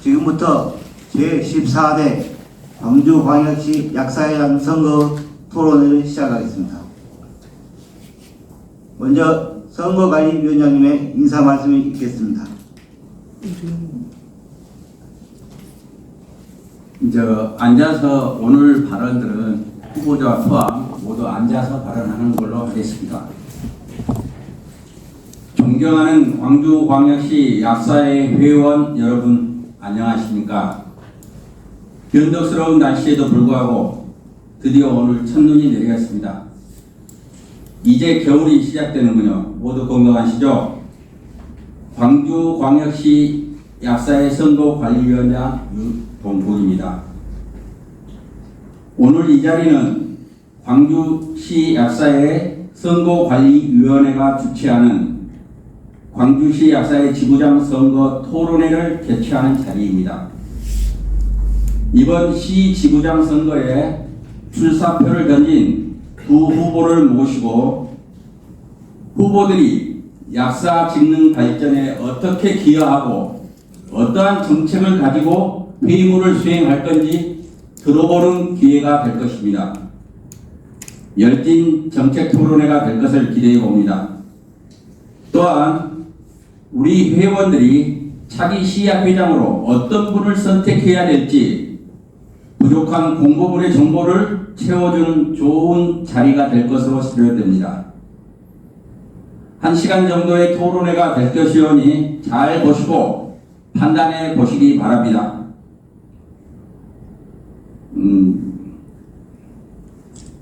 지금부터 제14대 광주광역시 약사회장 선거 토론회를 시작하겠습니다. 먼저 선거관리위원장님의 인사 말씀이 있겠습니다. 앉아서 오늘 발언들은 후보자와 포함 모두 앉아서 발언하는 걸로 하겠습니다. 존경하는 광주광역시 약사회 회원 여러분, 안녕하십니까? 변덕스러운 날씨에도 불구하고 드디어 오늘 첫눈이 내리겠습니다. 이제 겨울이 시작되는군요. 모두 건강하시죠? 광주광역시 약사회 선거관리위원장 유동국입니다. 오늘 이 자리는 광주시 약사회 선거관리위원회가 주최하는 광주시 약사회 지구장 선거 토론회를 개최하는 자리입니다. 이번 시 지구장 선거에 출사표를 던진 두 후보를 모시고 후보들이 약사 직능 발전에 어떻게 기여하고 어떠한 정책을 가지고 회의문을 수행할 건지 들어보는 기회가 될 것입니다. 열띤 정책 토론회가 될 것을 기대해 봅니다. 또한 우리 회원들이 차기 시약회장으로 어떤 분을 선택해야 될지 부족한 공보물의 정보를 채워주는 좋은 자리가 될 것으로 기대됩니다. 1시간 정도의 토론회가 될 것이오니 잘 보시고 판단해 보시기 바랍니다.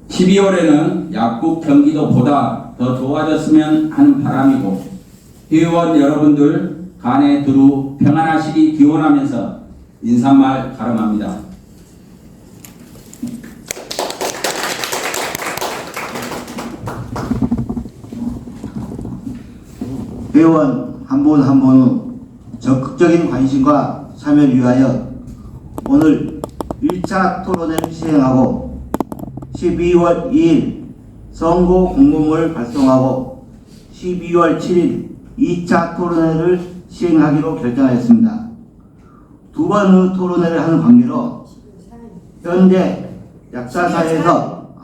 12월에는 약국 경기도 보다 더 좋아졌으면 하는 바람이고 회원 여러분들 간에 두루 평안하시기 기원하면서 인사말 가름합니다. 회원 한 분 한 분의 적극적인 관심과 참여를 위하여 오늘 1차 토론회를 시행하고 12월 2일 선거 공보문을 발송하고 12월 7일 2차 토론회를 시행하기로 결정하였습니다. 두 번의 토론회를 하는 관계로 현재 약사사회에서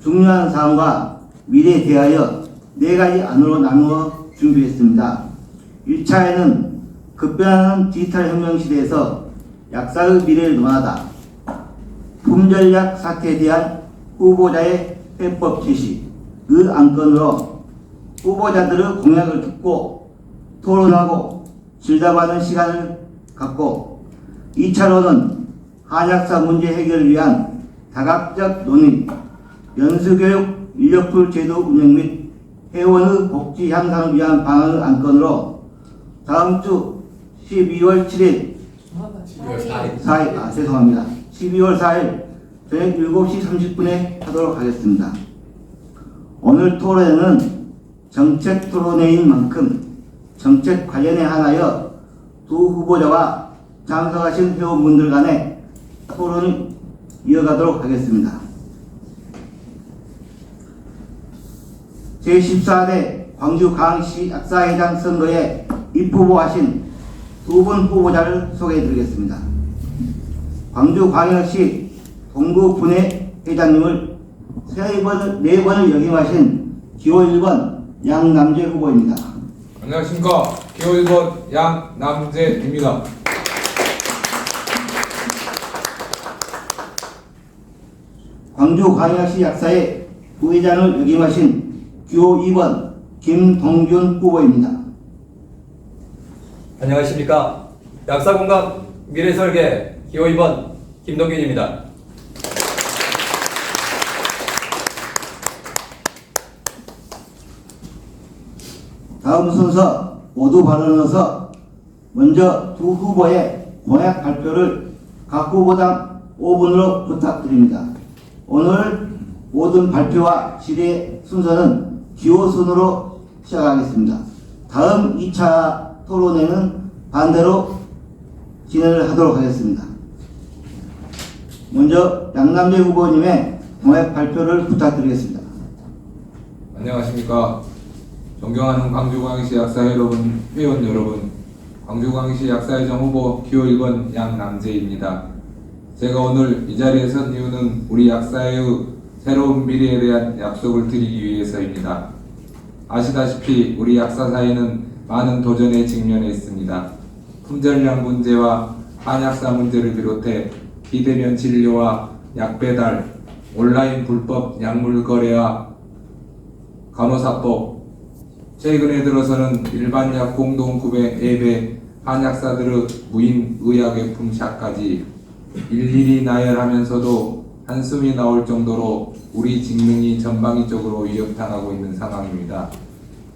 중요한 사항과 미래에 대하여 4가지 안으로 나누어 준비했습니다. 1차에는 급변하는 디지털 혁명 시대에서 약사의 미래를 논하다, 품절약 사태에 대한 후보자의 해법 제시의 안건으로 후보자들의 공약을 듣고 토론하고 질답하는 시간을 갖고, 2차로는 한약사 문제 해결을 위한 다각적 논의, 연수교육 인력풀 제도 운영 및 회원의 복지 향상을 위한 방안의 안건으로 다음 주 12월 7일 12월 4일 저녁 7시 30분에 하도록 하겠습니다. 오늘 토론회는 정책 토론회인 만큼 정책 관련에 한하여 두 후보자와 참석하신 회원분들 간의 토론을 이어가도록 하겠습니다. 제14대 광주광역시 약사회장 선거에 입후보하신 두 분 후보자를 소개해드리겠습니다. 광주광역시 동구분회 회장님을 4번을 역임하신 기호 1번 양남재 후보입니다. 안녕하십니까. 기호 1번 양남재입니다. 광주광역시 약사회 부회장을 역임하신 기호 2번 김동균 후보입니다. 안녕하십니까. 약사공감 미래설계 기호 2번 김동균입니다. 다음 순서 모두 발언해서 먼저 두 후보의 공약 발표를 각 후보당 5분으로 부탁드립니다. 오늘 모든 발표와 질의 순서는 기호 순으로 시작하겠습니다. 다음 2차 토론회는 반대로 진행을 하도록 하겠습니다. 먼저 양남재 후보님의 공약 발표를 부탁드리겠습니다. 안녕하십니까. 존경하는 광주광역시 약사 여러분, 회원 여러분, 광주광시 약사회장 후보 기호 1번 양남재입니다. 제가 오늘 이 자리에 선 이유는 우리 약사회의 새로운 미래에 대한 약속을 드리기 위해서입니다. 아시다시피 우리 약사 사회는 많은 도전에 직면해 있습니다. 품절량 문제와 한약사 문제를 비롯해 비대면 진료와 약 배달, 온라인 불법 약물 거래와 간호사법, 최근에 들어서는 일반 약 공동 구매 앱에 한약사들의 무인 의약외품샷까지 일일이 나열하면서도 한숨이 나올 정도로 우리 직능이 전방위적으로 위협당하고 있는 상황입니다.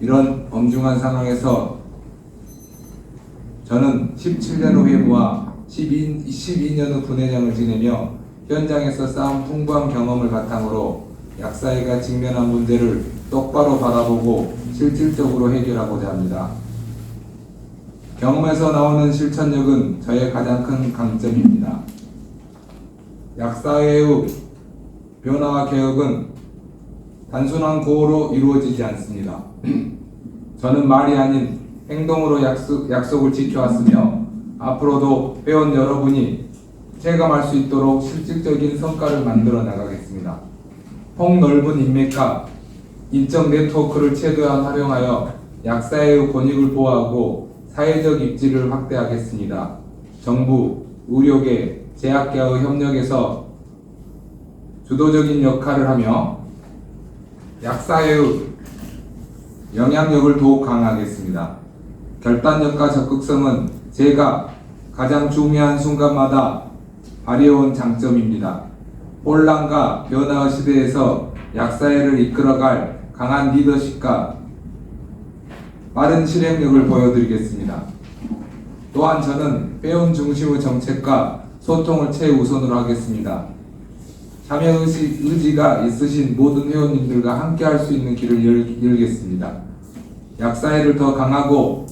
이런 엄중한 상황에서 저는 17년 의 회무와 12년의 분회장을 지내며 현장에서 쌓은 풍부한 경험을 바탕으로 약사회가 직면한 문제를 똑바로 바라보고 실질적으로 해결하고자 합니다. 경험에서 나오는 실천력은 저의 가장 큰 강점입니다. 약사회의 변화와 개혁은 단순한 구호로 이루어지지 않습니다. 저는 말이 아닌 행동으로 약속을 지켜왔으며 앞으로도 회원 여러분이 체감할 수 있도록 실질적인 성과를 만들어 나가겠습니다. 폭넓은 인맥과 인적 네트워크를 최대한 활용하여 약사회의 권익을 보호하고 사회적 입지를 확대하겠습니다. 정부, 의료계, 제약계와의 협력에서 주도적인 역할을 하며 약사회의 영향력을 더욱 강화하겠습니다. 결단력과 적극성은 제가 가장 중요한 순간마다 발휘해온 장점입니다. 혼란과 변화의 시대에서 약사회를 이끌어갈 강한 리더십과 빠른 실행력을 보여드리겠습니다. 또한 저는 회원 중심의 정책과 소통을 최우선으로 하겠습니다. 참여 의지가 있으신 모든 회원님들과 함께 할 수 있는 길을 열겠습니다. 약사회를 더 강하고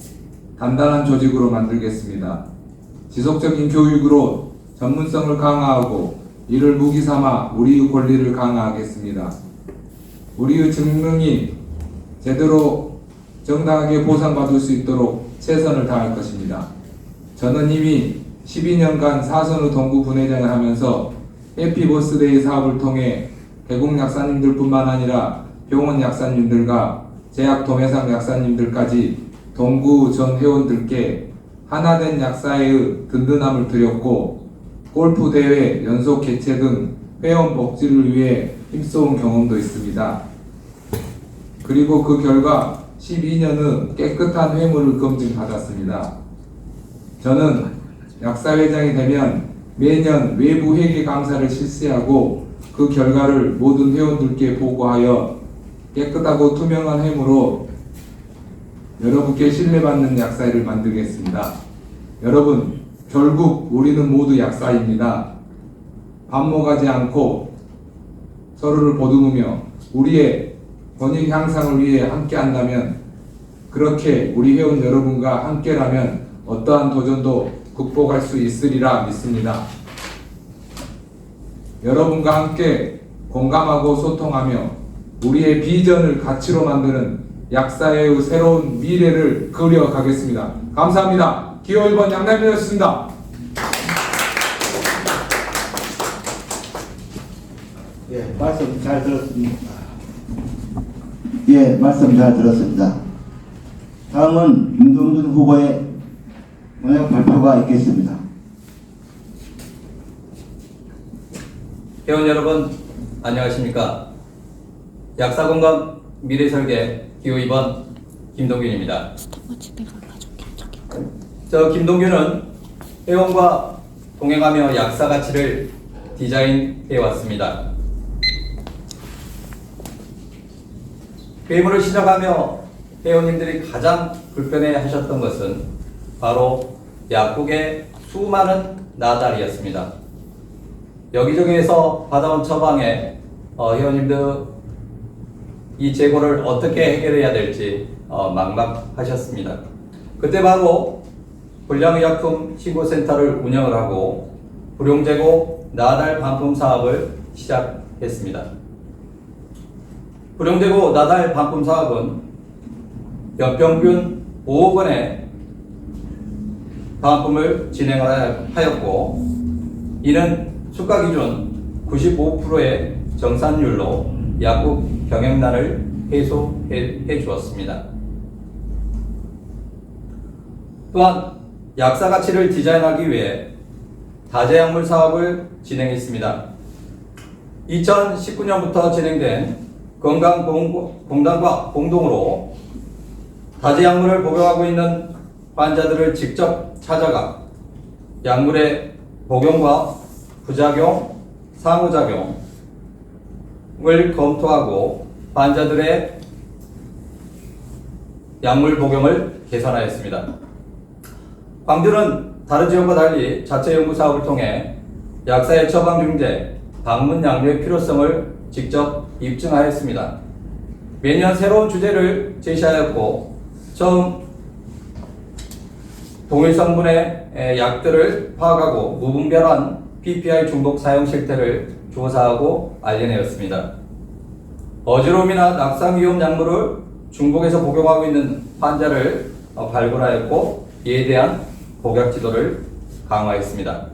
단단한 조직으로 만들겠습니다. 지속적인 교육으로 전문성을 강화하고 이를 무기 삼아 우리의 권리를 강화하겠습니다. 우리의 직능이 제대로 정당하게 보상받을 수 있도록 최선을 다할 것입니다. 저는 이미 12년간 사선의 동구 분회장을 하면서 해피버스데이 사업을 통해 개국 약사님들뿐만 아니라 병원 약사님들과 제약 도매상 약사님들까지 동구 전 회원들께 하나된 약사회의 든든함을 드렸고 골프 대회 연속 개최 등 회원 복지를 위해 힘써온 경험도 있습니다. 그리고 그 결과 12년의 깨끗한 회무를 검증받았습니다. 저는 약사회장이 되면 매년 외부 회계 감사를 실시하고 그 결과를 모든 회원들께 보고하여 깨끗하고 투명한 회무로 여러분께 신뢰받는 약사회를 만들겠습니다. 여러분, 결국 우리는 모두 약사입니다. 반목하지 않고 서로를 보듬으며 우리의 권익 향상을 위해 함께 한다면, 그렇게 우리 회원 여러분과 함께라면 어떠한 도전도 극복할 수 있으리라 믿습니다. 여러분과 함께 공감하고 소통하며 우리의 비전을 가치로 만드는 약사회의 새로운 미래를 그려가겠습니다. 감사합니다. 기호 1번 양남이었습니다. 예, 말씀 잘 들었습니다. 예, 말씀 잘 들었습니다. 다음은 윤동준 후보의 공약 발표가 있겠습니다. 회원 여러분, 안녕하십니까? 약사건강 미래설계 기호 2번 김동균입니다. 저 김동균은 회원과 동행하며 약사 가치를 디자인해 왔습니다. 회무를 시작하며 회원님들이 가장 불편해 하셨던 것은 바로 약국의 수많은 나달이었습니다. 여기저기에서 받아온 처방에 회원님들 이 재고를 어떻게 해결해야 될지 막막하셨습니다. 그때 바로 불량의약품 신고센터를 운영을 하고 불용재고 나달 반품 사업을 시작했습니다. 불용재고 나달 반품 사업은 연평균 5억 원의 반품을 진행하였고, 이는 수가 기준 95%의 정산율로 약국 경영난을 해소해 주었습니다. 또한 약사 가치를 디자인하기 위해 다재약물 사업을 진행했습니다. 2019년부터 진행된 건강보험공단과 공동으로 다재약물을 복용하고 있는 환자들을 직접 찾아가 약물의 복용과 부작용, 상호작용을 검토하고 환자들의 약물 복용을 개선하였습니다. 광주는 다른 지역과 달리 자체 연구 사업을 통해 약사의 처방 중재, 방문 양료의 필요성을 직접 입증하였습니다. 매년 새로운 주제를 제시하였고, 처음 동일 성분의 약들을 파악하고 무분별한 PPI 중복 사용 실태를 조사하고 알려내었습니다. 어지러움이나 낙상 위험 약물을 중복해서 복용하고 있는 환자를 발굴하였고, 이에 대한 복약 지도를 강화했습니다.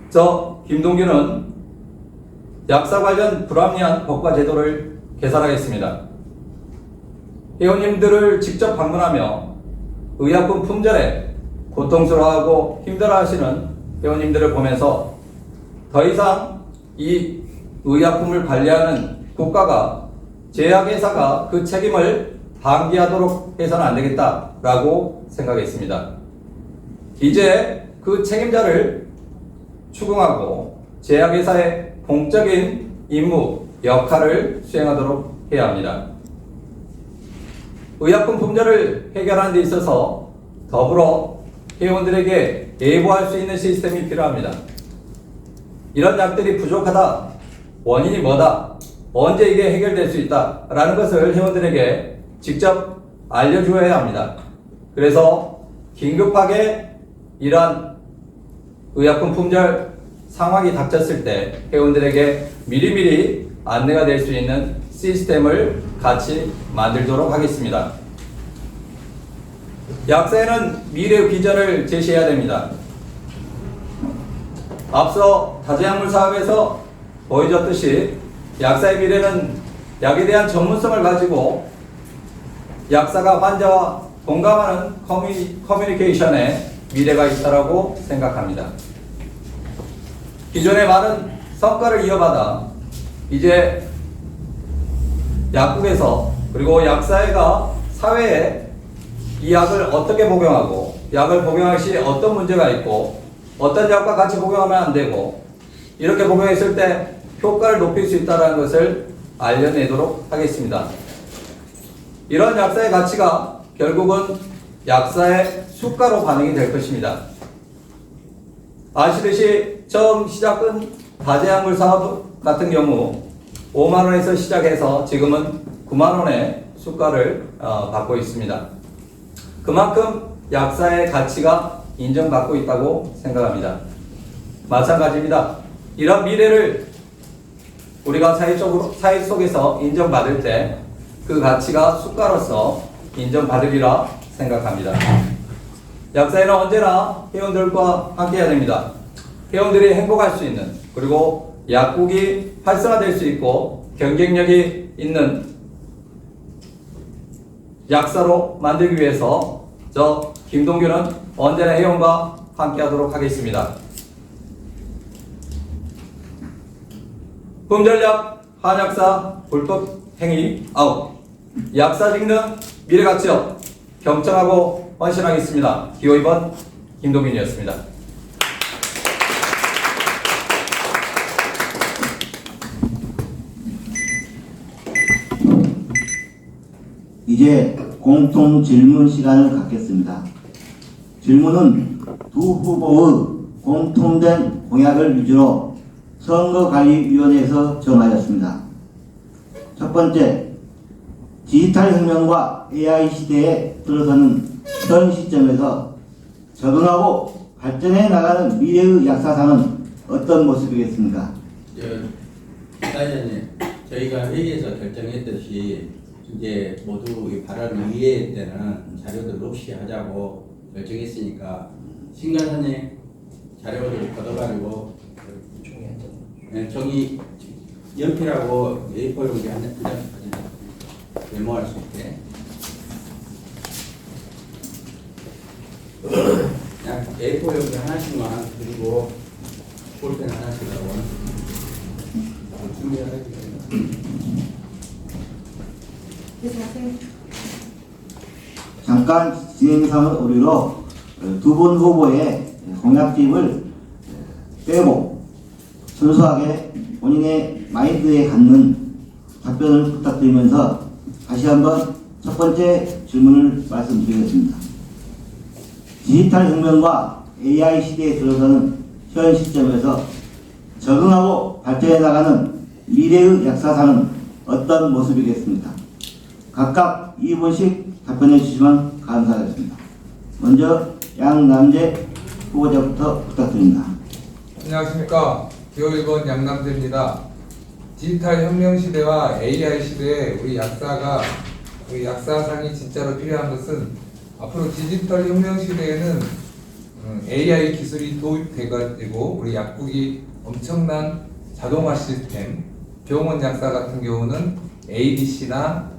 저 김동규는 약사 관련 불합리한 법과 제도를 개선하겠습니다. 회원님들을 직접 방문하며 의약품 품절에 고통스러워하고 힘들어하시는 회원님들을 보면서 더 이상 이 의약품을 관리하는 국가가 제약회사가 그 책임을 방기하도록 해서는 안 되겠다라고 생각했습니다. 이제 그 책임자를 추궁하고 제약회사의 공적인 임무, 역할을 수행하도록 해야 합니다. 의약품 품절을 해결하는 데 있어서 더불어 회원들에게 예보할 수 있는 시스템이 필요합니다. 이런 약들이 부족하다, 원인이 뭐다, 언제 이게 해결될 수 있다 라는 것을 회원들에게 직접 알려주어야 합니다. 그래서 긴급하게 이러한 의약품 품절 상황이 닥쳤을 때 회원들에게 미리미리 안내가 될 수 있는 시스템을 같이 만들도록 하겠습니다. 약사에는 미래의 비전을 제시해야 됩니다. 앞서 다재약물 사업에서 보여줬듯이 약사의 미래는 약에 대한 전문성을 가지고 약사가 환자와 공감하는 커뮤니케이션에 미래가 있다고 생각합니다. 기존의 많은 성과를 이어받아 이제 약국에서 그리고 약사회가 사회에 이 약을 어떻게 복용하고 약을 복용할 시 어떤 문제가 있고 어떤 약과 같이 복용하면 안 되고 이렇게 복용했을 때 효과를 높일 수 있다는 것을 알려내도록 하겠습니다. 이런 약사의 가치가 결국은 약사의 수가로 반영이 될 것입니다. 아시듯이 처음 시작은 다재약물 사업 같은 경우 5만원에서 시작해서 지금은 9만원의 수가를 받고 있습니다. 그만큼 약사의 가치가 인정받고 있다고 생각합니다. 마찬가지입니다. 이런 미래를 우리가 사회 속에서 인정받을 때 그 가치가 수가로서 인정받으리라 생각합니다. 약사회는 언제나 회원들과 함께 해야 됩니다. 회원들이 행복할 수 있는 그리고 약국이 활성화될 수 있고 경쟁력이 있는 약사로 만들기 위해서 저 김동규는 언제나 회원과 함께 하도록 하겠습니다. 품절약 한약사 불법 행위 아웃. 약사 직능 미래가치업 경청하고 헌신하겠습니다. 기호 2번 김동균이었습니다. 이제 공통 질문 시간을 갖겠습니다. 질문은 두 후보의 공통된 공약을 위주로 선거관리위원회에서 정하였습니다. 첫 번째, 디지털 혁명과 AI 시대에 들어서는 현 시점에서 적응하고 발전해 나가는 미래의 약사상은 어떤 모습이겠습니까? 사회자님, 저희가 회의에서 결정했듯이 이제 모두 이 발언 이해 때는 자료들 없이 하자고 결정했으니까 신간선에 자료를 걷어가지고 종이 연필하고 A4 용지 한 장까지 메모할 수 있게 그냥 A4 용지 하나씩만 그리고 볼펜 하나씩 하고 준비하겠습니다. 잠깐 진행상을 오류로 두 분 후보의 공약집을 빼고 순수하게 본인의 마인드에 갖는 답변을 부탁드리면서 다시 한번 첫 번째 질문을 말씀드리겠습니다. 디지털 혁명과 AI 시대에 들어서는 현 시점에서 적응하고 발전해 나가는 미래의 약사상은 어떤 모습이겠습니까? 각각 2분씩 답변해 주시면 감사하겠습니다. 먼저 양남재 후보자부터 부탁드립니다. 안녕하십니까. 기호 1번 양남재입니다. 디지털 혁명 시대와 AI 시대에 우리 약사상이 진짜로 필요한 것은 앞으로 디지털 혁명 시대에는 AI 기술이 도입돼가지고 우리 약국이 엄청난 자동화 시스템, 병원 약사 같은 경우는 ADC나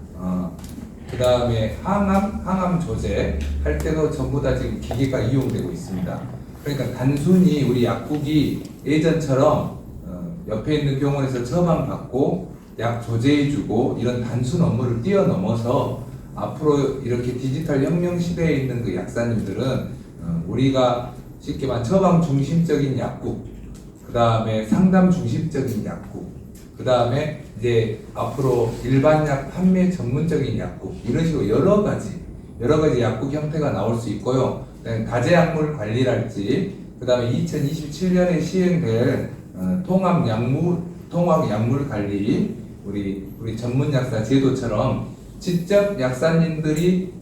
그 다음에 항암 조제 할 때도 전부 다 지금 기계가 이용되고 있습니다. 그러니까 단순히 우리 약국이 예전처럼 옆에 있는 병원에서 처방받고 약 조제해주고 이런 단순 업무를 뛰어넘어서 앞으로 이렇게 디지털 혁명 시대에 있는 그 약사님들은 우리가 쉽게 말하면 처방 중심적인 약국, 그 다음에 상담 중심적인 약국, 그 다음에 이제 앞으로 일반 약 판매 전문적인 약국 이런 식으로 여러 가지 약국 형태가 나올 수 있고요. 다재약물 관리랄지, 그 다음에 2027년에 시행될 통합 약물 관리, 우리 전문 약사 제도처럼 직접 약사님들이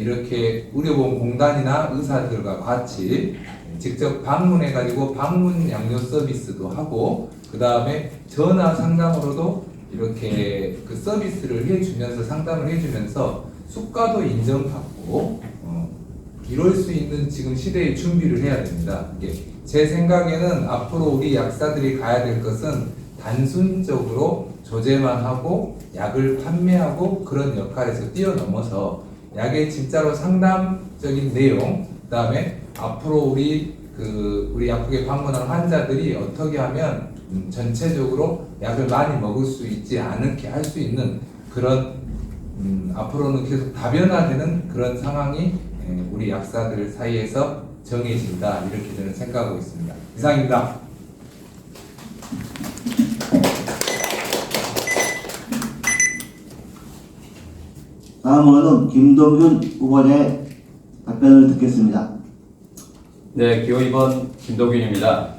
이렇게 의료보험공단이나 의사들과 같이 직접 방문해가지고 방문 양료 서비스도 하고, 그 다음에 전화 상담으로도 이렇게 그 서비스를 해주면서 상담을 해주면서 수가도 인정받고 이럴 수 있는 지금 시대의 준비를 해야 됩니다. 이게 제 생각에는 앞으로 우리 약사들이 가야 될 것은 단순적으로 조제만 하고 약을 판매하고 그런 역할에서 뛰어넘어서 약의 진짜로 상담적인 내용, 그다음에 앞으로 우리 약국에 방문하는 환자들이 어떻게 하면 전체적으로 약을 많이 먹을 수 있지 않게 할 수 있는 그런 앞으로는 계속 다변화되는 그런 상황이 우리 약사들 사이에서 정해진다, 이렇게 저는 생각하고 있습니다. 이상입니다. 다음으로는 김동균 후보자의 답변을 듣겠습니다. 네, 기호 2번 김도균입니다.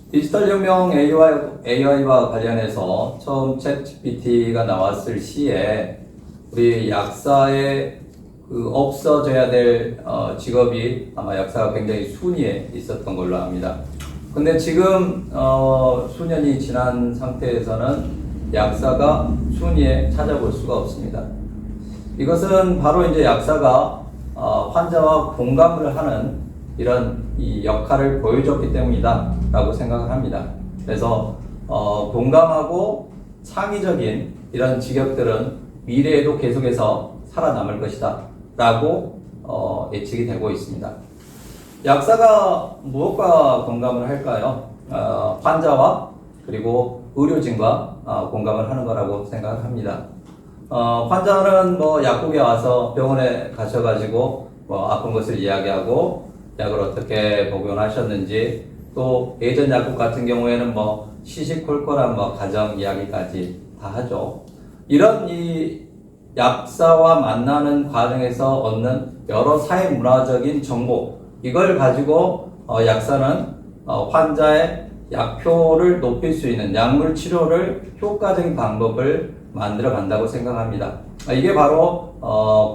디지털 혁명 AI와 관련해서 처음 챗GPT가 나왔을 시에 우리 약사의 없어져야 될 직업이 아마 약사가 굉장히 순위에 있었던 걸로 압니다. 근데 지금 수년이 지난 상태에서는 약사가 순위에 찾아볼 수가 없습니다. 이것은 바로 이제 약사가 환자와 공감을 하는 이런 이 역할을 보여줬기 때문이다 라고 생각을 합니다. 그래서 공감하고 창의적인 이런 직업들은 미래에도 계속해서 살아남을 것이다 라고 예측이 되고 있습니다. 약사가 무엇과 공감을 할까요? 환자와 그리고 의료진과 공감을 하는 거라고 생각을 합니다. 환자는 약국에 와서 병원에 가셔가지고 아픈 것을 이야기하고 약을 어떻게 복용하셨는지, 또 예전 약국 같은 경우에는 시시콜콜한 가정 이야기까지 다 하죠. 이런 이 약사와 만나는 과정에서 얻는 여러 사회 문화적인 정보, 이걸 가지고 약사는 환자의 약효를 높일 수 있는 약물 치료를 효과적인 방법을 만들어 간다고 생각합니다. 이게 바로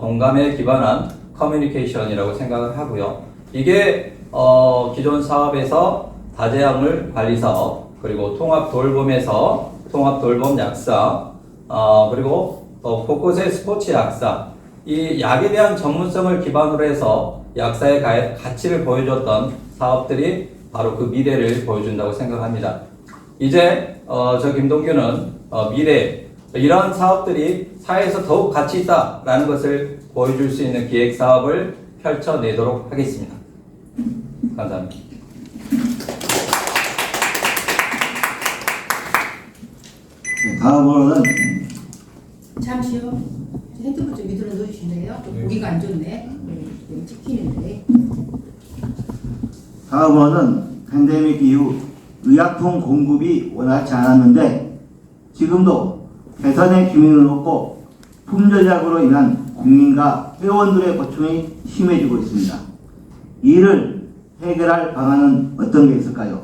공감에 기반한 커뮤니케이션이라고 생각을 하고요. 이게 기존 사업에서 다재약물 관리 사업, 그리고 통합 돌봄에서 통합 돌봄 약사, 그리고 곳곳의 스포츠 약사, 이 약에 대한 전문성을 기반으로 해서 약사의 가치를 보여줬던 사업들이 바로 그 미래를 보여준다고 생각합니다. 이제 저 김동규는 미래 이러한 사업들이 사회에서 더욱 가치 있다라는 것을 보여줄 수 있는 기획 사업을 펼쳐내도록 하겠습니다. 감사합니다. 네, 다음으로는 잠시요. 핸드폰 좀 밑으로 넣어주실래요? 보기가 안 좋네. 찍히는데. 다음으로는 팬데믹 이후 의약품 공급이 원활치 않았는데 지금도 개선의 기미를 놓고 품절약으로 인한 국민과 회원들의 고충이 심해지고 있습니다. 이를 해결할 방안은 어떤 게 있을까요?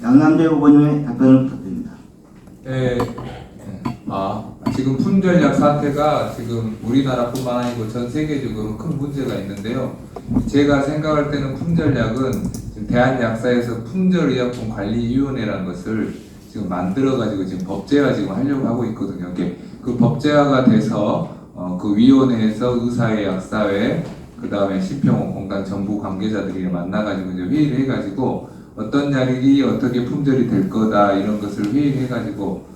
양남재 후보님의 답변을 부탁드립니다. 네. 지금 품절약 사태가 지금 우리나라뿐만 아니고 전 세계적으로 큰 문제가 있는데요. 제가 생각할 때는 품절약은 지금 대한약사에서 품절의약품관리위원회라는 것을 지금 만들어가지고 지금 법제화 지금 하려고 하고 있거든요. 그 법제화가 돼서 그 위원회에서 의사회, 약사회, 그 다음에 심평원 공단 정부 관계자들이 만나가지고 이제 회의를 해가지고 어떤 약이 어떻게 품절이 될 거다 이런 것을 회의를 해가지고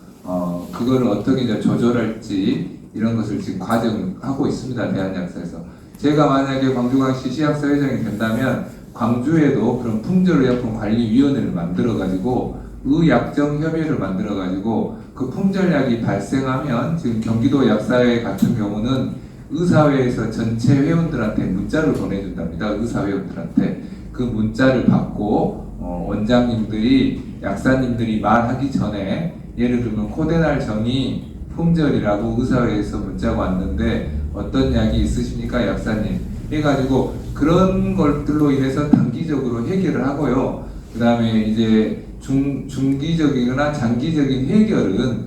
그걸 어떻게 이제 조절할지 이런 것을 지금 과정하고 있습니다. 대한약사에서. 제가 만약에 광주광역시 시약사 회장이 된다면 광주에도 그런 품절의약품관리위원회를 만들어가지고 의약정협의회를 만들어가지고 그 품절약이 발생하면 지금 경기도 약사회 같은 경우는 의사회에서 전체 회원들한테 문자를 보내준답니다. 의사회원들한테 그 문자를 받고 원장님들이 약사님들이 말하기 전에 예를 들면 코데날 정이 품절이라고 의사회에서 문자가 왔는데 어떤 약이 있으십니까 약사님 해가지고 그런 것들로 인해서 단기적으로 해결을 하고요. 그 다음에 이제 중기적이거나 장기적인 해결은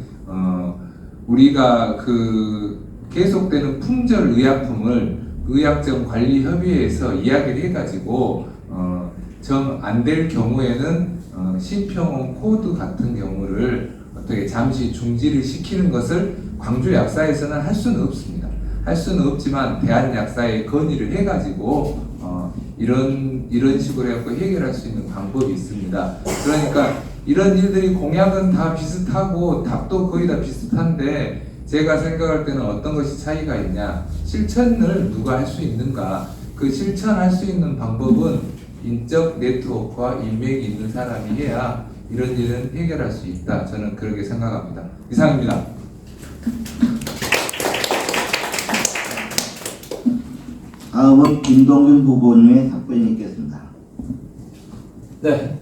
우리가 그 계속되는 품절 의약품을 의약정관리협의회에서 이야기를 해가지고 정 안 될 경우에는 심평원 코드 같은 경우를 어떻게 잠시 중지를 시키는 것을 광주 약사에서는 할 수는 없습니다. 할 수는 없지만 대한약사에 건의를 해가지고 이런 식으로 해갖고 해결할 수 있는 방법이 있습니다. 그러니까 이런 일들이 공약은 다 비슷하고 답도 거의 다 비슷한데 제가 생각할 때는 어떤 것이 차이가 있냐, 실천을 누가 할 수 있는가. 그 실천할 수 있는 방법은 인적 네트워크와 인맥이 있는 사람이 해야 이런 일은 해결할 수 있다. 저는 그렇게 생각합니다. 이상입니다. 다음은 김동균 후보님의 답변이 있겠습니다. 네,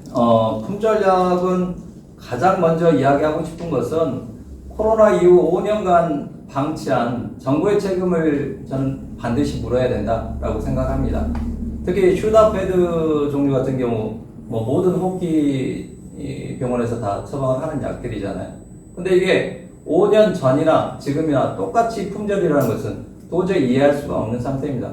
품절약은 가장 먼저 이야기하고 싶은 것은 코로나 이후 5년간 방치한 정부의 책임을 저는 반드시 물어야 된다라고 생각합니다. 특히 슈다패드 종류 같은 경우 모든 호흡기 병원에서 다 처방을 하는 약들이잖아요. 근데 이게 5년 전이나 지금이나 똑같이 품절이라는 것은 도저히 이해할 수가 없는 상태입니다.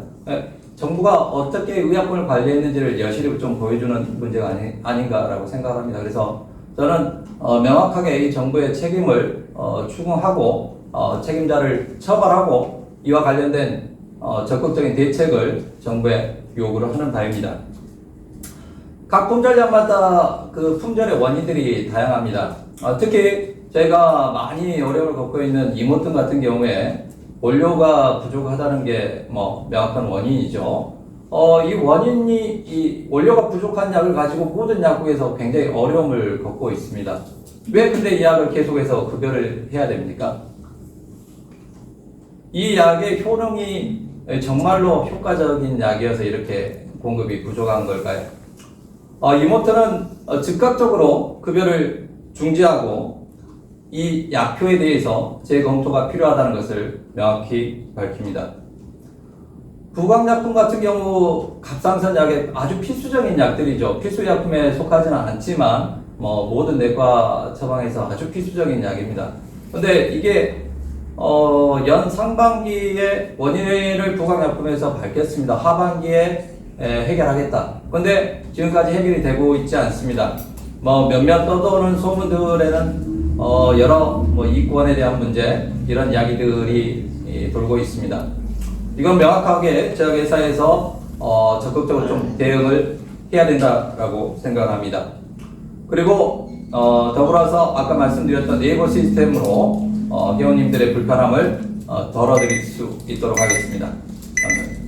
정부가 어떻게 의약품을 관리했는지를 여실히 좀 보여주는 문제가 아닌가라고 생각합니다. 그래서 저는 명확하게 이 정부의 책임을 추궁하고 책임자를 처벌하고 이와 관련된 적극적인 대책을 정부에 요구를 하는 바입니다. 각 품절약마다 그 품절의 원인들이 다양합니다. 특히 저희가 많이 어려움을 겪고 있는 이모튼 같은 경우에 원료가 부족하다는 게 명확한 원인이죠. 이 원인이 이 원료가 부족한 약을 가지고 모든 약국에서 굉장히 어려움을 겪고 있습니다. 왜 근데 이 약을 계속해서 급여를 해야 됩니까? 이 약의 효능이 정말로 효과적인 약이어서 이렇게 공급이 부족한 걸까요? 이모트는 즉각적으로 급여를 중지하고 이 약효에 대해서 재검토가 필요하다는 것을 명확히 밝힙니다. 부광약품 같은 경우 갑상선 약의 아주 필수적인 약들이죠. 필수약품에 속하지는 않지만 모든 내과 처방에서 아주 필수적인 약입니다. 근데 이게 연 상반기에 원인을 부광약품에서 밝혔습니다. 하반기에 해결하겠다. 근데 지금까지 해결이 되고 있지 않습니다. 몇몇 떠도는 소문들에는 여러 이권에 대한 문제 이런 이야기들이 돌고 있습니다. 이건 명확하게 제약회사에서 적극적으로 좀 대응을 해야 된다라고 생각합니다. 그리고 더불어서 아까 말씀드렸던 네이버 시스템으로 회원님들의 불편함을 덜어드릴 수 있도록 하겠습니다. 감사합니다.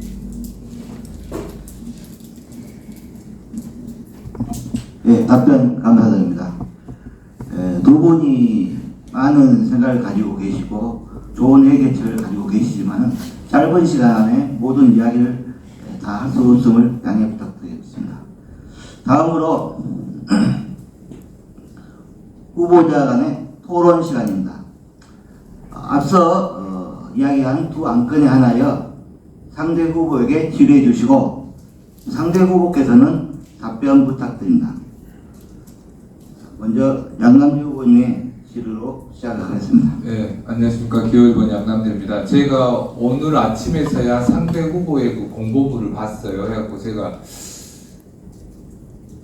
네, 답변 감사드립니다. 두 분이 많은 생각을 가지고 계시고 좋은 해결책을 가지고 계시지만 짧은 시간 안에 모든 이야기를 다 할 수 없음을 양해 부탁드리겠습니다. 다음으로 후보자 간의 토론 시간입니다. 앞서 이야기한 두 안건에 한하여 상대 후보에게 질의해 주시고 상대 후보께서는 답변 부탁드립니다. 먼저 양남주 후보님의 질의로 시작하겠습니다. 네, 안녕하십니까. 기호 1번 양남대입니다. 제가 오늘 아침에서야 상대 후보의 그 공보물을 봤어요. 해갖고 제가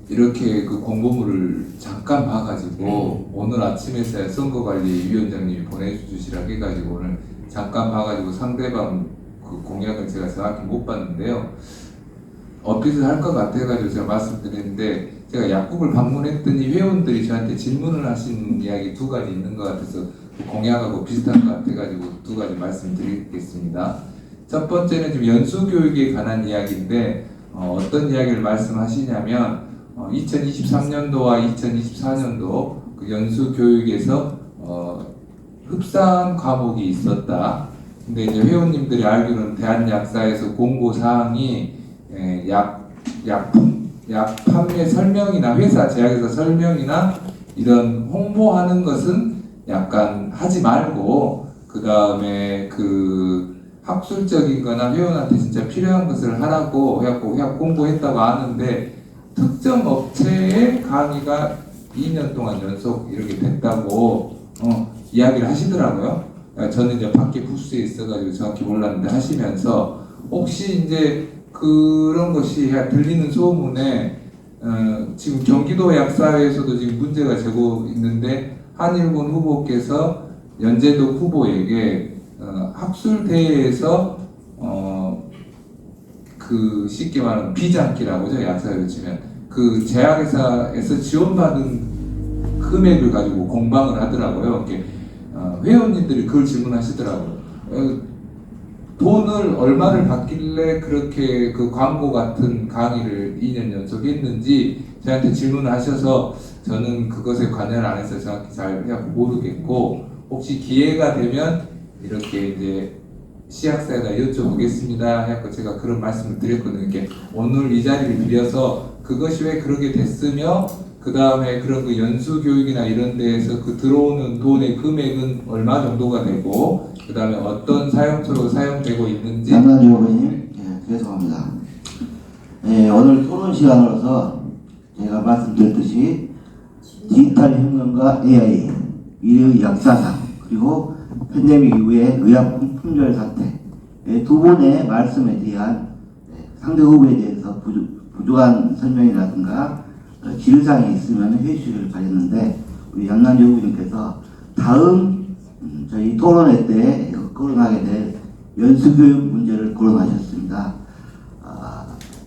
이렇게 그 공보물을 잠깐 봐가지고 오늘 아침에서야 선거관리위원장님이 보내주시라 해가지고 오늘 잠깐 봐가지고 상대방 그 공약을 제가 정확히 못 봤는데요. 어필을 할 것 같아가지고 제가 말씀드렸는데 제가 약국을 방문했더니 회원들이 저한테 질문을 하신 이야기 두 가지 있는 것 같아서 공약하고 비슷한 것 같아가지고 두 가지 말씀드리겠습니다. 첫 번째는 지금 연수교육에 관한 이야기인데 어떤 이야기를 말씀하시냐면 2023년도와 2024년도 그 연수교육에서 흡사한 과목이 있었다. 근데 이제 회원님들이 알기로는 대한약사에서 공고 사항이 약 판매 설명이나 회사 제약회사 설명이나 이런 홍보하는 것은 약간 하지 말고 그 다음에 그 학술적인 거나 회원한테 진짜 필요한 것을 하라고 해갖고 공고했다고 하는데 특정 업체의 강의가 2년 동안 연속 이렇게 됐다고 이야기를 하시더라고요. 저는 이제 밖에 부스에 있어가지고 정확히 몰랐는데 하시면서 혹시 이제 그런 것이 들리는 소문에 지금 경기도 약사회에서도 지금 문제가 되고 있는데 한일군 후보께서 연재덕 후보에게 학술대회에서 그 쉽게 말하면 비장기라고 하죠. 약사회로 치면 그 제약회사에서 지원받은 금액을 가지고 공방을 하더라고요. 이렇게 회원님들이 그걸 질문하시더라고요. 돈을 얼마를 받길래 그렇게 그 광고 같은 강의를 2년 연속 했는지 저한테 질문을 하셔서 저는 그것에 관여를 안 해서 정확히 잘 모르겠고 혹시 기회가 되면 이렇게 이제 시학사에다 여쭤보겠습니다 해서 제가 그런 말씀을 드렸거든요. 이렇게 오늘 이 자리를 빌려서 그것이 왜 그렇게 됐으며 그 다음에 그런 그 연수 교육이나 이런 데에서 그 들어오는 돈의 금액은 얼마 정도가 되고 그 다음에 어떤 사용처로 사용되고 있는지. 양남주 후보님, 죄송합니다. 오늘 토론 시간으로서 제가 말씀드렸듯이 디지털 혁명과 AI, 의료 역사상 그리고 팬데믹 이후의 의약품 품절 사태 두 분의 말씀에 대한 상대 후보에 대해서 부족한 설명이라든가 질의사항이 있으면 해주시기를 바랬는데 우리 양남주 후보님께서 다음 저희 토론회 때 거론하게 될 연수교육 문제를 거론하셨습니다.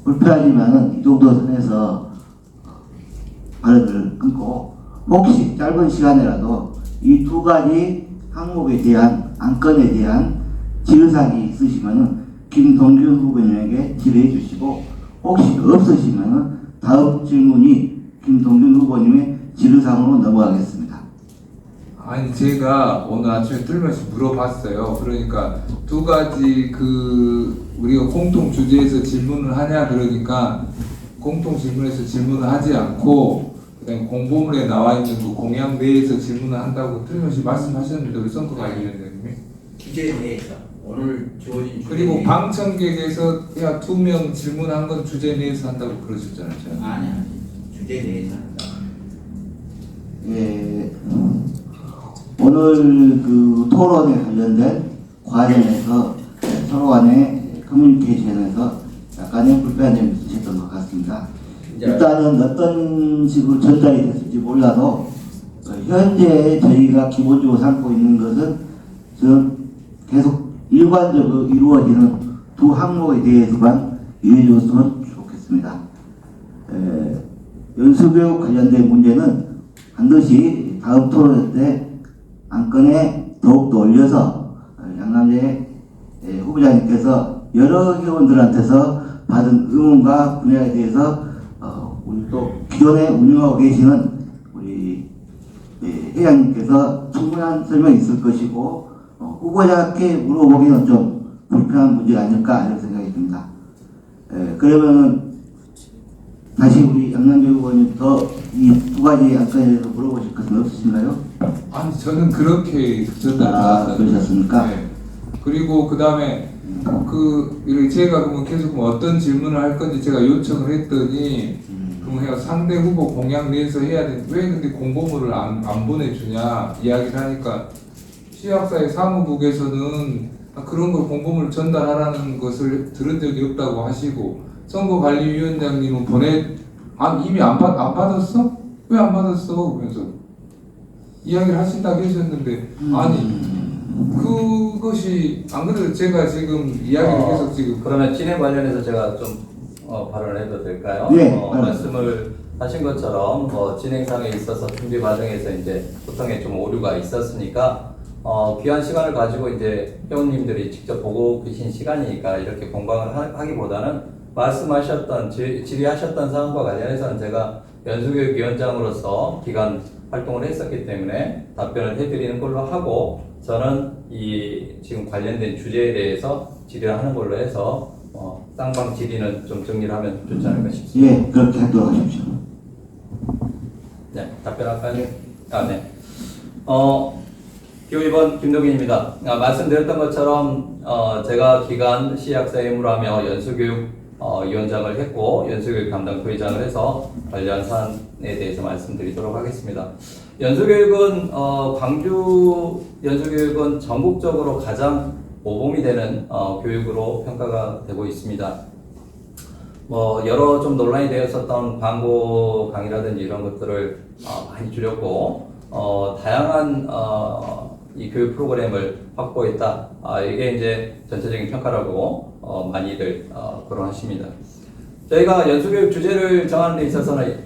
불편하지만은 이 정도 선에서 발언을 끊고 혹시 짧은 시간이라도 이 두 가지 항목에 대한 안건에 대한 질의사항이 있으시면은 김동균 후보님에게 질의해 주시고 혹시 없으시면은 다음 질문이 김동균 후보님의 질의사항으로 넘어가겠습니다. 아니 제가 오늘 아침에 들면서 물어봤어요. 그러니까 두 가지 그 우리가 공통 주제에서 질문을 하냐 그러니까 공통 질문에서 질문을 하지 않고 그다음에 공보물에 나와 있는 그 공약 내에서 질문을 한다고 들면서 말씀하셨는데 우리 선거관리위원장님이 주제 내에서 오늘 주어진 주제 그리고 내에서. 방청객에서 야 2명 질문한 건 주제 내에서 한다고 그러셨잖아요. 아니 주제 내에서 한다. 오늘 그 토론에 관련된 과정에서 서로 간의 커뮤니케이션에서 약간의 불편함이 있었던 것 같습니다. 일단은 어떤 식으로 전달이 됐을지 몰라도 현재 저희가 기본적으로 삼고 있는 것은 지금 계속 일관적으로 이루어지는 두 항목에 대해서만 이해해줬으면 좋겠습니다. 연수교육 관련된 문제는 반드시 다음 토론 때 안건에 더욱더 올려서 양남재 후보자님께서 여러 회원들한테서 받은 의문과 분야에 대해서 우리 또 기존에 운영하고 계시는 우리 회장님께서 충분한 설명이 있을 것이고 후보자께 물어보기는 좀 불편한 문제가 아닐까 이런 생각이 듭니다. 그러면 다시 우리 양남재 의원님 더 이 두 가지 안건에 대해서 물어보실 것은 없으신가요? 아니 저는 그렇게 전달받았어요. 그러셨습니까? 네. 그리고 그 다음에 이렇게 제가 그러면 계속 어떤 질문을 할 건지 제가 요청을 했더니 그러면 상대 후보 공약 내에서 해야 돼. 왜 근데 공보물을 안 보내주냐 이야기를 하니까 시학사의 사무국에서는 그런 걸 공보물 전달하라는 것을 들은 적이 없다고 하시고 선거관리위원장님은 이미 안 받았어? 왜 안 받았어? 그러면서 이야기를 하신다고 하셨는데 아니 그것이 안 그래도 제가 지금 이야기를 계속 지금 그러면 진행 관련해서 제가 좀 발언을 해도 될까요? 네. 말씀을 하신 것처럼 진행상에 있어서 준비 과정에서 이제 소통에 좀 오류가 있었으니까 귀한 시간을 가지고 이제 회원님들이 직접 보고 계신 시간이니까 이렇게 공방을 하기보다는 말씀하셨던 질의하셨던 사항과 관련해서는 제가 연수교육위원장으로서 기간 활동을 했었기 때문에 답변을 해드리는 걸로 하고 저는 이 지금 관련된 주제에 대해서 질의를 하는 걸로 해서 쌍방 질의는 좀 정리를 하면 좋지 않을까 싶습니다. 예, 그렇게 하도록 하십시오. 네, 답변할까요? 네. 기호 2번 김동인입니다. 말씀드렸던 것처럼 제가 기간 시학사 의무라며 연수교육 위원장을 했고 연수교육 담당 부회장을 해서 관련 사안에 대해서 말씀드리도록 하겠습니다. 연수교육은 광주 연수교육은 전국적으로 가장 모범이 되는 교육으로 평가가 되고 있습니다. 여러 좀 논란이 되었었던 광고 강의라든지 이런 것들을 많이 줄였고 다양한 이 교육 프로그램을 확보했다. 이게 이제 전체적인 평가라고 많이들 거론하십니다. 저희가 연수교육 주제를 정하는 데 있어서는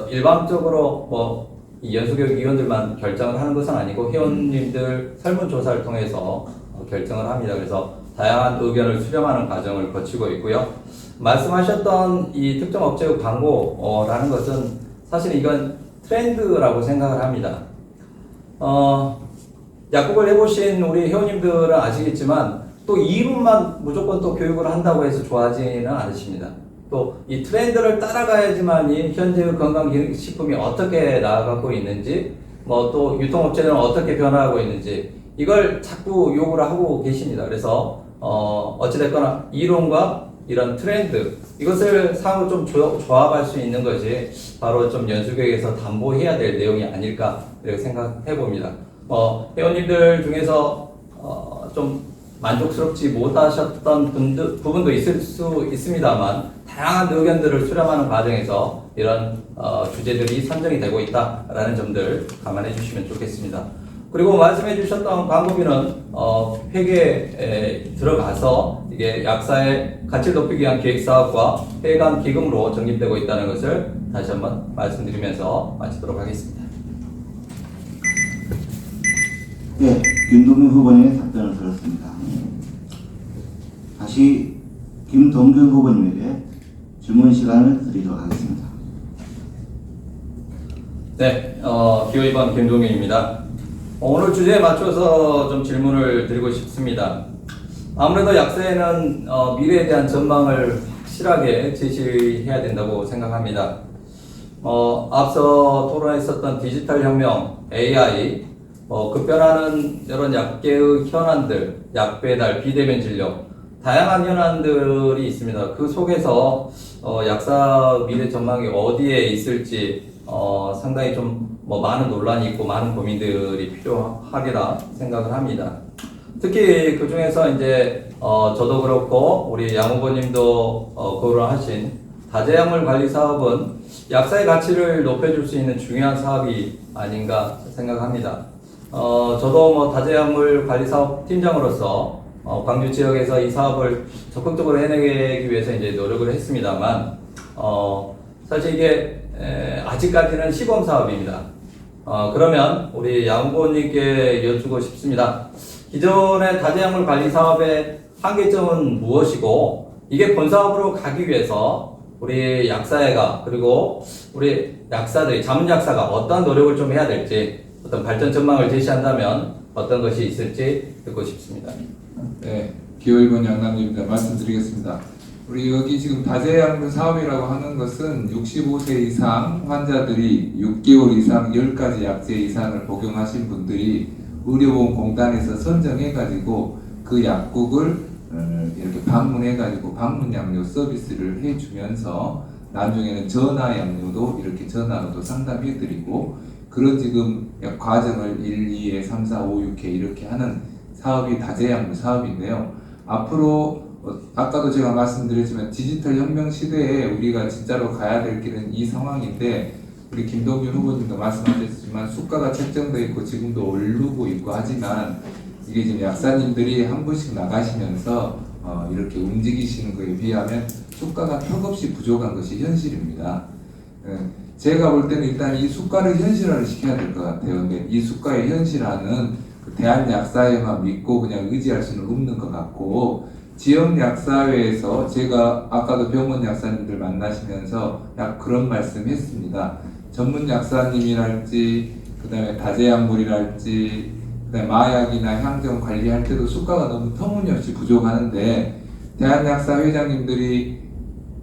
일방적으로 이 연수교육 위원들만 결정을 하는 것은 아니고 회원님들 설문조사를 통해서 결정을 합니다. 그래서 다양한 의견을 수렴하는 과정을 거치고 있고요. 말씀하셨던 이 특정 업체의 광고라는 것은 사실 이건 트렌드라고 생각을 합니다. 약국을 해보신 우리 회원님들은 아시겠지만 또 이분만 무조건 또 교육을 한다고 해서 좋아하지는 않으십니다. 또 이 트렌드를 따라가야지만이 현재의 건강식품이 어떻게 나아가고 있는지 또 유통업체들은 어떻게 변화하고 있는지 이걸 자꾸 요구를 하고 계십니다. 그래서 어찌됐거나 이론과 이런 트렌드 이것을 상호 좀 조합할 수 있는 것이 바로 좀 연수교육에서 담보해야 될 내용이 아닐까 이렇게 생각해 봅니다. 회원님들 중에서 좀 만족스럽지 못하셨던 부분도 있을 수 있습니다만 다양한 의견들을 수렴하는 과정에서 이런 주제들이 선정이 되고 있다라는 점들 감안해 주시면 좋겠습니다. 그리고 말씀해 주셨던 광고비는 회계에 들어가서 이게 약사의 가치를 높이기 위한 기획사업과 회관 기금으로 적립되고 있다는 것을 다시 한번 말씀드리면서 마치도록 하겠습니다. 네, 김동균 후보님의 답변을 들었습니다. 다시 김동균 후보님에게 질문 시간을 드리도록 하겠습니다. 네, 기호 2번 김동균입니다. 오늘 주제에 맞춰서 좀 질문을 드리고 싶습니다. 아무래도 약사에는 미래에 대한 전망을 확실하게 제시해야 된다고 생각합니다. 앞서 토론했었던 디지털 혁명, AI, 급변하는 이런 약계의 현안들, 약 배달, 비대면 진료, 다양한 현안들이 있습니다. 그 속에서 약사 미래 전망이 어디에 있을지 상당히 좀 많은 논란이 있고 많은 고민들이 필요하리라 생각을 합니다. 특히 그 중에서 이제 저도 그렇고 우리 양 후보님도 거론하신 다재약물 관리 사업은 약사의 가치를 높여줄 수 있는 중요한 사업이 아닌가 생각합니다. 저도 뭐 다재약물 관리 사업 팀장으로서 광주 지역에서 이 사업을 적극적으로 해내기 위해서 이제 노력을 했습니다만, 사실 이게 아직까지는 시범 사업입니다. 그러면 우리 양 후보님께 여쭙고 싶습니다. 기존의 다재약물 관리 사업의 한계점은 무엇이고, 이게 본사업으로 가기 위해서 우리 약사회가 그리고 우리 약사들이 자문 약사가 어떤 노력을 좀 해야 될지, 어떤 발전 전망을 제시한다면 어떤 것이 있을지 듣고 싶습니다. 네, 기호 1번 양남입니다. 말씀드리겠습니다. 우리 여기 지금 다재약물 사업이라고 하는 것은 65세 이상 환자들이 6개월 이상 10가지 약제 이상을 복용하신 분들이 의료보험공단에서 선정해가지고 그 약국을 이렇게 방문해가지고 방문양료 서비스를 해주면서 나중에는 전화양료도 이렇게 전화로도 상담해드리고 그런 지금 과정을 1, 2회, 3, 4, 5, 6회 이렇게 하는 사업이 다재약물 사업인데요. 앞으로 아까도 제가 말씀드렸지만 디지털 혁명 시대에 우리가 진짜로 가야 될 길은 이 상황인데 우리 김동균 후보님도 말씀하셨지만 수가가 책정되어 있고 지금도 오르고 있고 하지만 이게 지금 약사님들이 한 분씩 나가시면서 이렇게 움직이시는 거에 비하면 수가가 턱없이 부족한 것이 현실입니다. 제가 볼 때는 일단 이 수가를 현실화를 시켜야 될 것 같아요. 근데 이 수가의 현실화는 그 대한약사회만 믿고 그냥 의지할 수는 없는 것 같고 지역약사회에서 제가 아까도 병원 약사님들 만나시면서 약 그런 말씀 했습니다. 전문 약사님이랄지 그 다음에 다재약물이랄지 그 다음에 마약이나 향정 관리할 때도 수가가 너무 터무니없이 부족하는데 대한약사 회장님들이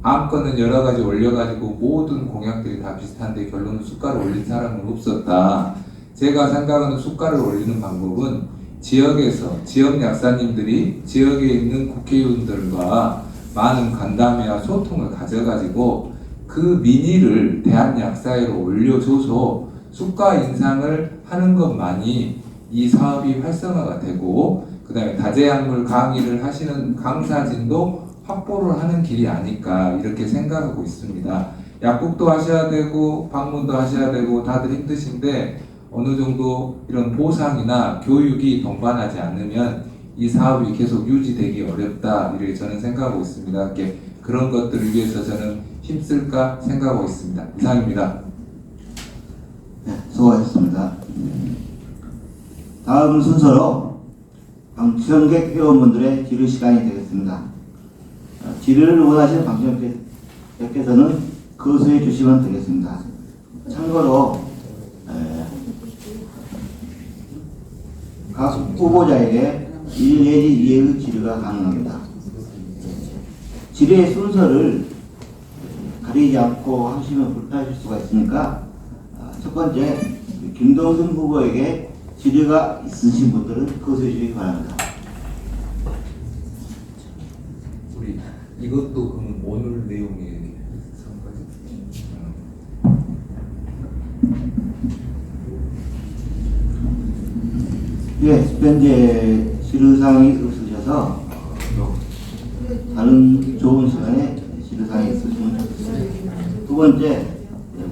안건은 여러 가지 올려가지고 모든 공약들이 다 비슷한데 결론은 수가를 올린 사람은 없었다. 제가 생각하는 수가를 올리는 방법은 지역에서 지역 약사님들이 지역에 있는 국회의원들과 많은 간담회와 소통을 가져가지고 그 민의를 대한약사회로 올려줘서 수가 인상을 하는 것만이 이 사업이 활성화가 되고 그 다음에 다재약물 강의를 하시는 강사진도 확보를 하는 길이 아닐까 이렇게 생각하고 있습니다. 약국도 하셔야 되고 방문도 하셔야 되고 다들 힘드신데 어느 정도 이런 보상이나 교육이 동반하지 않으면 이 사업이 계속 유지되기 어렵다 이렇게 저는 생각하고 있습니다. 이렇게 그런 것들을 위해서 저는 힘쓸까 생각하고 있습니다. 이상입니다. 네, 수고하셨습니다. 다음 순서로 방청객 회원분들의 질의 시간이 되겠습니다. 질의를 원하시는 방청객께서는 거수해 주시면 되겠습니다. 참고로 각 후보자에게 1 내지 2회의 질의가 가능합니다. 질의의 순서를 가리지 않고 하시면 불편하실 수가 있으니까 첫 번째 김동준 후보에게 질의가 있으신 분들은 거수해 주시기 바랍니다. 우리 이것도 그럼 오늘 내용에 상관이 예, 현재 질의사항이 없으셔서 다른 좋은 시간에 질의사항이 있으시면 좋겠습니다. 두 번째,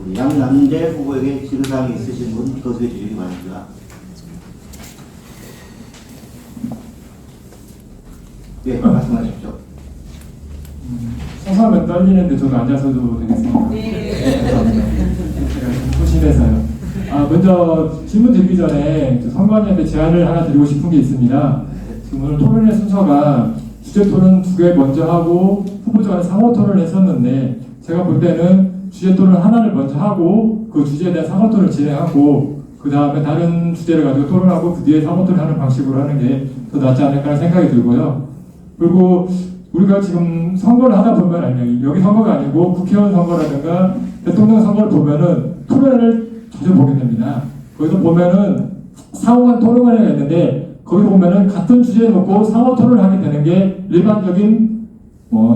우리 양남재 후보에게 질의사항이 있으신 분 거수해 주시기 바랍니다. 예, 말씀하십시오. 서서하면 떨리는데 저도 앉아서도 되겠습니다. 제가 좀 소심해서요. 먼저 질문 드리기 전에 선관위한테 제안을 하나 드리고 싶은 게 있습니다. 지금 오늘 토론의 순서가 주제 토론 2개 먼저 하고 후보자 간에 상호 토론을 했었는데 제가 볼 때는 주제 토론 하나를 먼저 하고 그 주제에 대한 상호 토론을 진행하고 그 다음에 다른 주제를 가지고 토론하고 그 뒤에 상호 토론하는 방식으로 하는 게 더 낫지 않을까 하는 생각이 들고요. 그리고 우리가 지금 선거를 하다 보면 아니 여기 선거가 아니고 국회의원 선거라든가 대통령 선거를 보면은 토론을 자주 보게 됩니다. 거기서 보면은 상호간 토론회가 있는데 거기 보면은 같은 주제에 놓고 상호 토론을 하게 되는 게 일반적인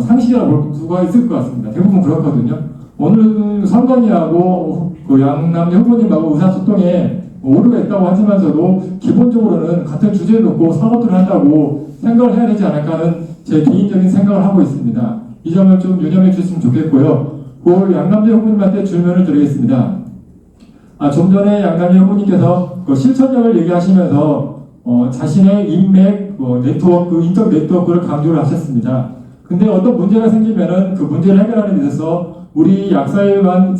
상식이라고 볼 수가 있을 것 같습니다. 대부분 그렇거든요. 오늘 선관위하고 그 양남재 후보님하고 의사소통에 오류가 있다고 하지만서도 기본적으로는 같은 주제에 놓고 상호 토론을 한다고 생각을 해야 되지 않을까 하는 제 개인적인 생각을 하고 있습니다. 이 점을 좀 유념해 주셨으면 좋겠고요. 그 양남재 후보님한테 질문을 드리겠습니다. 좀 전에 양남재 후보님께서 그 실천력을 얘기하시면서 자신의 인맥, 네트워크, 인적 네트워크를 강조를 하셨습니다. 근데 어떤 문제가 생기면은 그 문제를 해결하는 데 있어서 우리 약사회만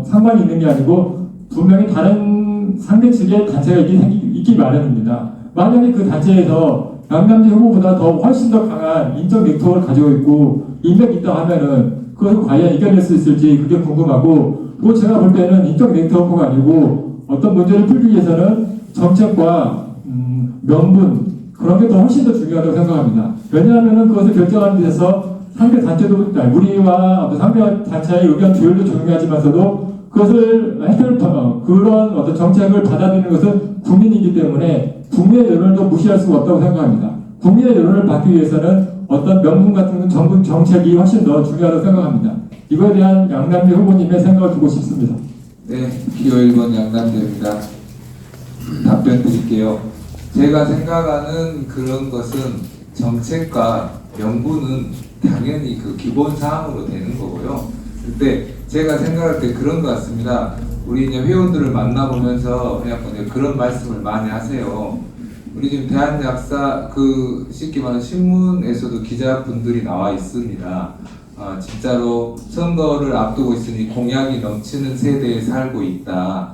상관이 있는 게 아니고 분명히 다른 상대 측의 단체가 있기 마련입니다. 만약에 그 단체에서 양남재 후보보다 더 훨씬 더 강한 인적 네트워크를 가지고 있고 인맥이 있다 하면은 그것을 과연 이겨낼 수 있을지 그게 궁금하고, 또 제가 볼 때는 인적 네트워크가 아니고 어떤 문제를 풀기 위해서는 정책과 명분 그런 게 더 훨씬 더 중요하다고 생각합니다. 왜냐하면은 그것을 결정하는 데서 상대 단체도 우리와 상대 단체의 의견 조율도 중요하지만서도 그것을 그런 어떤 정책을 받아들이는 것은 국민이기 때문에 국민의 여론을 무시할 수가 없다고 생각합니다. 국민의 여론을 받기 위해서는 어떤 명분 같은 정책이 훨씬 더 중요하다고 생각합니다. 이거에 대한 양남재 후보님의 생각을 듣고 싶습니다. 네, 기호 1번 양남재입니다. 답변 드릴게요. 제가 생각하는 그런 것은 정책과 명분은 당연히 그 기본 사항으로 되는 거고요. 근데 제가 생각할 때 그런 것 같습니다. 우리 이제 회원들을 만나보면서 그냥 그런 말씀을 많이 하세요. 우리 지금 대한약사 쉽게 말하는 신문에서도 기자분들이 나와 있습니다. 진짜로 선거를 앞두고 있으니 공약이 넘치는 세대에 살고 있다.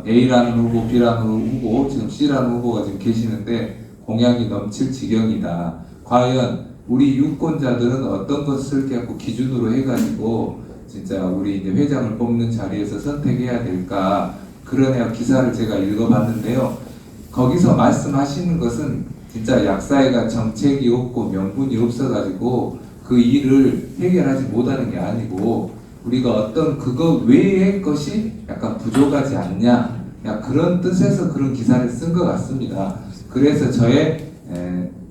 A라는 후보, B라는 후보, 지금 C라는 후보가 지금 계시는데 공약이 넘칠 지경이다. 과연 우리 유권자들은 어떤 것을 갖고 기준으로 해가지고 진짜 우리 이제 회장을 뽑는 자리에서 선택해야 될까? 그런 기사를 제가 읽어봤는데요. 거기서 말씀하시는 것은 진짜 약사회가 정책이 없고 명분이 없어가지고 그 일을 해결하지 못하는 게 아니고 우리가 어떤 그거 외의 것이 약간 부족하지 않냐, 그런 뜻에서 그런 기사를 쓴 것 같습니다. 그래서 저의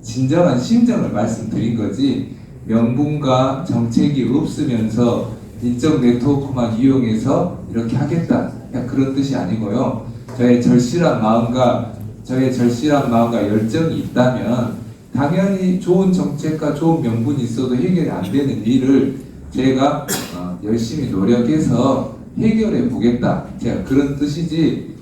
진정한 심정을 말씀드린 거지, 명분과 정책이 없으면서 인적 네트워크만 이용해서 이렇게 하겠다, 그런 뜻이 아니고요. 저의 절실한 마음과 열정이 있다면 당연히 좋은 정책과 좋은 명분이 있어도 해결이 안 되는 일을 제가 열심히 노력해서 해결해 보겠다, 제가 그런 뜻이지,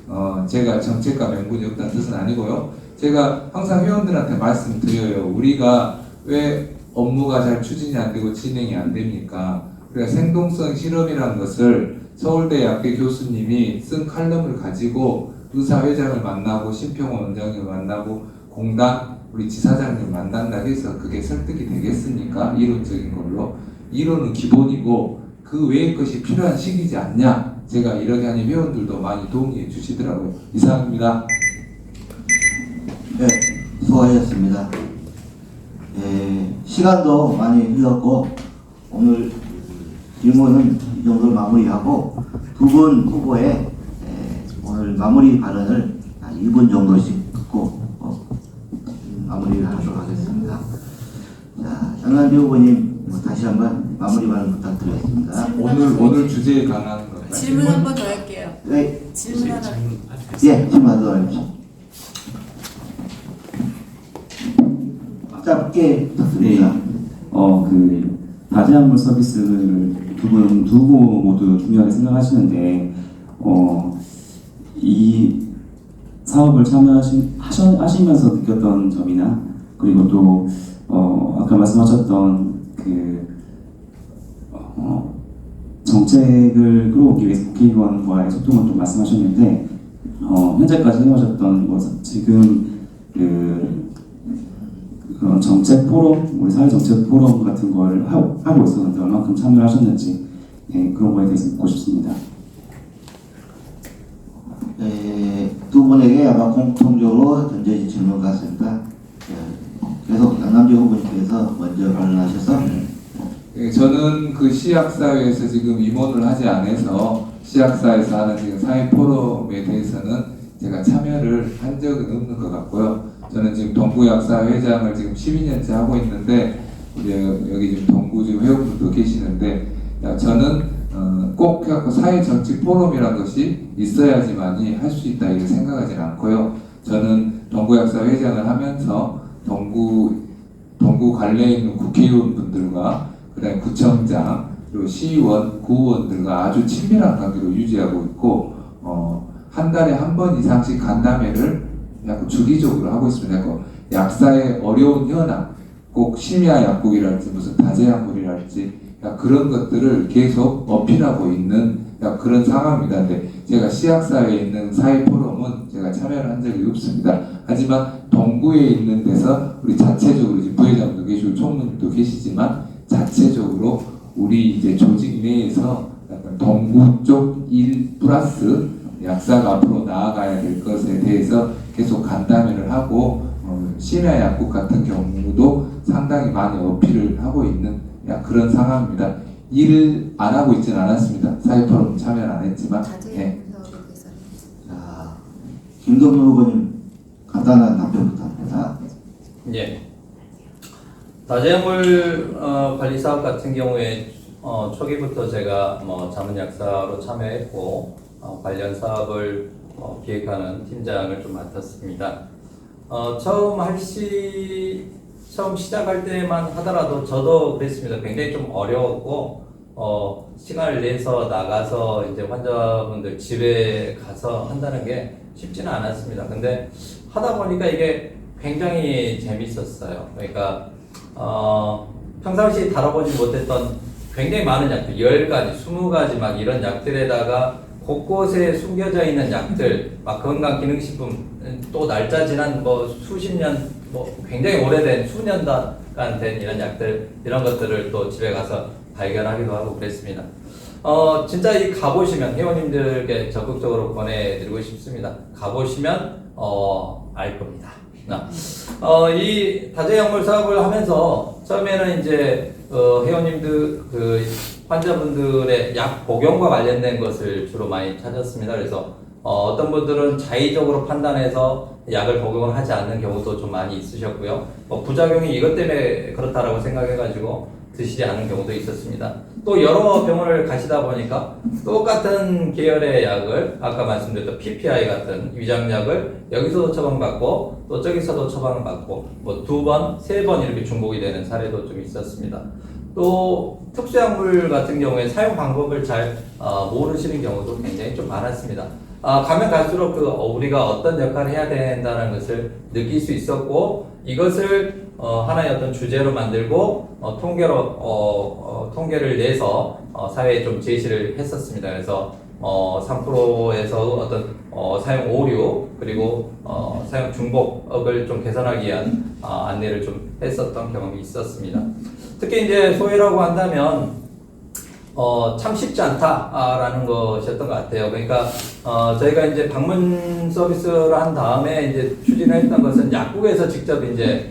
제가 정책과 명분이 없다는 뜻은 아니고요. 제가 항상 회원들한테 말씀드려요. 우리가 왜 업무가 잘 추진이 안 되고 진행이 안 됩니까? 우리가 생동성 실험이라는 것을 서울대 약대 교수님이 쓴 칼럼을 가지고 의사회장을 만나고 심평원 원장님을 만나고 공단 우리 지사장님을 만난다 해서 그게 설득이 되겠습니까? 이론적인 걸로. 이론은 기본이고 그 외의 것이 필요한 시기지 않냐, 제가 이렇게 하니 회원들도 많이 동의해 주시더라고요. 이상입니다. 네, 수고하셨습니다. 시간도 많이 흘렀고 오늘 질문은 이 정도로 마무리하고 두 분 후보의 오늘 마무리 발언을 한 1분 정도씩 듣고 마무리를 하도록 하겠습니다. 자, 양남재 후보님 다시 한번 마무리 발언 부탁드리겠습니다. 오늘 주제에 관한 건가요? 질문 한 번 더 할게요. 네, 질문 하나. 예, 질문하도록 하십시오. 짧게 부탁드립니다. 다재항물 서비스를 두 후보 모두 중요하게 생각하시는데, 이 사업을 참여하시면서 느꼈던 점이나, 그리고 또, 아까 말씀하셨던 정책을 끌어오기 위해서 국회의원과의 소통을 좀 말씀하셨는데, 현재까지 해오셨던 것, 지금 그런 정책 포럼, 우리 사회 정책 포럼 같은 걸 하고 있었는데 얼마큼 참여를 하셨는지, 그런 거에 대해서 묻고 싶습니다. 두 분에게 아마 공통적으로 던져진 질문 같습니다. 계속 양남재 후보님께서 먼저 발언하셔서. 저는 그 시약사회에서 지금 임원을 하지 않아서 시약사에서 하는 지금 사회 포럼에 대해서는 제가 참여를 한 적은 없는 것 같고요. 저는 지금 동구약사 회장을 지금 12년째 하고 있는데, 우리 여기 지금 동구 지금 회원분도 계시는데, 저는 꼭 해갖고 사회 정치 포럼이라는 것이 있어야지만이 할 수 있다 이렇게 생각하지는 않고요. 저는 동구약사 회장을 하면서 동구 관내에 있는 국회의원분들과 그다음에 구청장, 그리고 시의원, 구의원들과 아주 친밀한 관계로 유지하고 있고 한 달에 한 번 이상씩 간담회를 약간 주기적으로 하고 있습니다. 약사의 어려운 현황, 꼭 심야 약국이랄지 무슨 다제약물이랄지 그런 것들을 계속 어필하고 있는 그런 상황입니다. 근데 제가 시약사회에 있는 사회 포럼은 제가 참여를 한 적이 없습니다. 하지만 동구에 있는 데서 우리 자체적으로 이제 부회장도 계시고 총무님도 계시지만 자체적으로 우리 이제 조직 내에서 약간 동구 쪽 일 플러스 약사가 앞으로 나아가야 될 것에 대해서 계속 간담회를 하고 심야 약국 같은 경우도 상당히 많이 어필을 하고 있는 그런 상황입니다. 일을 안 하고 있지는 않았습니다. 사회 포럼 참여를 안 했지만. 네. 자, 김동률 후보님 간단한 답변 부탁드립니다. 예. 다제약물 관리 사업 같은 경우에 초기부터 제가 자문약사로 참여했고 관련 사업을 기획하는 팀장을 좀 맡았습니다. 처음 시작할 때만 하더라도 저도 그랬습니다. 굉장히 좀 어려웠고 시간을 내서 나가서 이제 환자분들 집에 가서 한다는 게 쉽지는 않았습니다. 근데 하다 보니까 이게 굉장히 재밌었어요. 그러니까 평상시 다뤄보지 못했던 굉장히 많은 약들, 10가지, 20가지 막 이런 약들에다가 곳곳에 숨겨져 있는 약들, 막 건강기능식품, 또 날짜 지난 수십 년, 굉장히 오래된 수년간 된 이런 약들, 이런 것들을 또 집에 가서 발견하기도 하고 그랬습니다. 진짜 이 가보시면 회원님들께 적극적으로 권해드리고 싶습니다. 가보시면 알 겁니다. 이 다제약물 사업을 하면서 처음에는 이제 회원님들 환자분들의 약 복용과 관련된 것을 주로 많이 찾았습니다. 그래서 어떤 분들은 자의적으로 판단해서 약을 복용을 하지 않는 경우도 좀 많이 있으셨고요. 부작용이 이것 때문에 그렇다라고 생각해가지고 드시지 않은 경우도 있었습니다. 또 여러 병원을 가시다 보니까 똑같은 계열의 약을 아까 말씀드렸던 PPI 같은 위장약을 여기서도 처방받고 또 저기서도 처방받고 2번, 3번 이렇게 중복이 되는 사례도 좀 있었습니다. 또 특수약물 같은 경우에 사용 방법을 잘 모르시는 경우도 굉장히 좀 많았습니다. 가면 갈수록 우리가 어떤 역할을 해야 된다는 것을 느낄 수 있었고 이것을 하나의 어떤 주제로 만들고 통계를 내서 사회에 좀 제시를 했었습니다. 그래서 3%에서 어떤 사용 오류 그리고 사용 중복을 좀 개선하기 위한 안내를 좀 했었던 경험이 있었습니다. 특히 이제 소외라고 한다면 참 쉽지 않다라는 것이었던 것 같아요. 그러니까 저희가 이제 방문 서비스를 한 다음에 이제 추진했던 것은 약국에서 직접 이제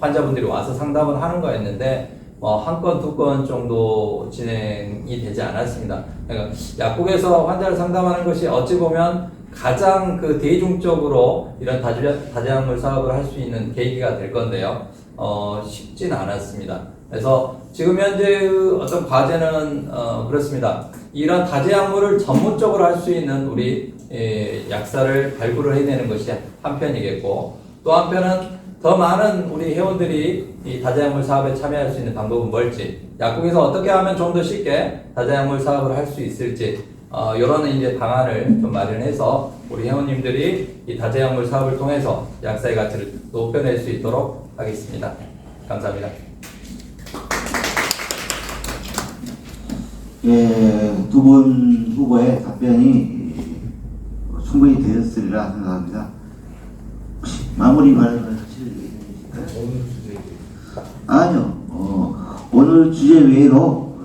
환자분들이 와서 상담을 하는 거였는데 한 건, 2건 정도 진행이 되지 않았습니다. 그러니까 약국에서 환자를 상담하는 것이 어찌 보면 가장 대중적으로 이런 다제약물 사업을 할 수 있는 계기가 될 건데요. 쉽진 않았습니다. 그래서 지금 현재 어떤 과제는 그렇습니다. 이런 다제약물을 전문적으로 할 수 있는 우리 약사를 발굴을 해내는 것이 한편이겠고 또 한편은 더 많은 우리 회원들이 이 다제약물 사업에 참여할 수 있는 방법은 뭘지 약국에서 어떻게 하면 좀 더 쉽게 다제약물 사업을 할 수 있을지 이런 이제 방안을 좀 마련해서 우리 회원님들이 이 다제약물 사업을 통해서 약사의 가치를 높여낼 수 있도록 하겠습니다. 감사합니다. 예, 두 분 후보의 답변이 충분히 되었으리라 생각합니다. 혹시 마무리 발언을 하실 계실까요? 아니요. 오늘 주제 외에도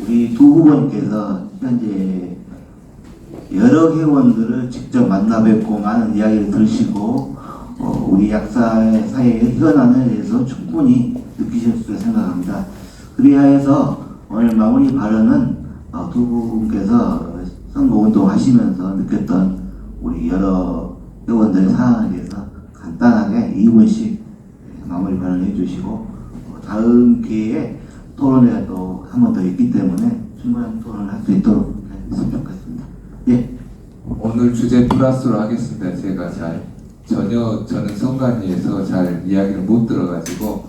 우리 두 후보님께서 현재 여러 회원들을 직접 만나 뵙고 많은 이야기를 들으시고 우리 약사의 사회의 현안에 대해서 충분히 느끼셨을 생각합니다. 그리하여서 오늘 마무리 발언은 두 분께서 선거운동 하시면서 느꼈던 우리 여러 회원들의 상황에 대해서 간단하게 2분씩 마무리 발언을 해주시고 다음 기회에 토론회가 또 한 번 더 있기 때문에 충분한 토론을 할 수 있도록 했으면 좋겠습니다. 예. 오늘 주제 플러스로 하겠습니다. 제가 저는 선관위에서 잘 이야기를 못 들어가지고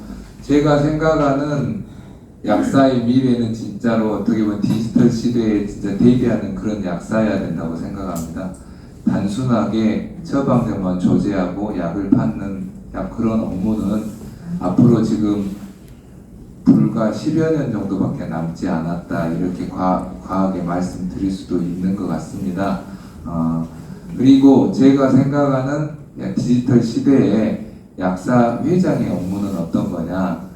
제가 생각하는 약사의 미래는 진짜로 어떻게 보면 디지털 시대에 진짜 대비하는 그런 약사여야 된다고 생각합니다. 단순하게 처방전만 조제하고 약을 받는 그런 업무는 앞으로 지금 불과 10여 년 정도밖에 남지 않았다, 이렇게 과하게 말씀드릴 수도 있는 것 같습니다. 그리고 제가 생각하는 디지털 시대에 약사 회장의 업무는 어떤 거냐,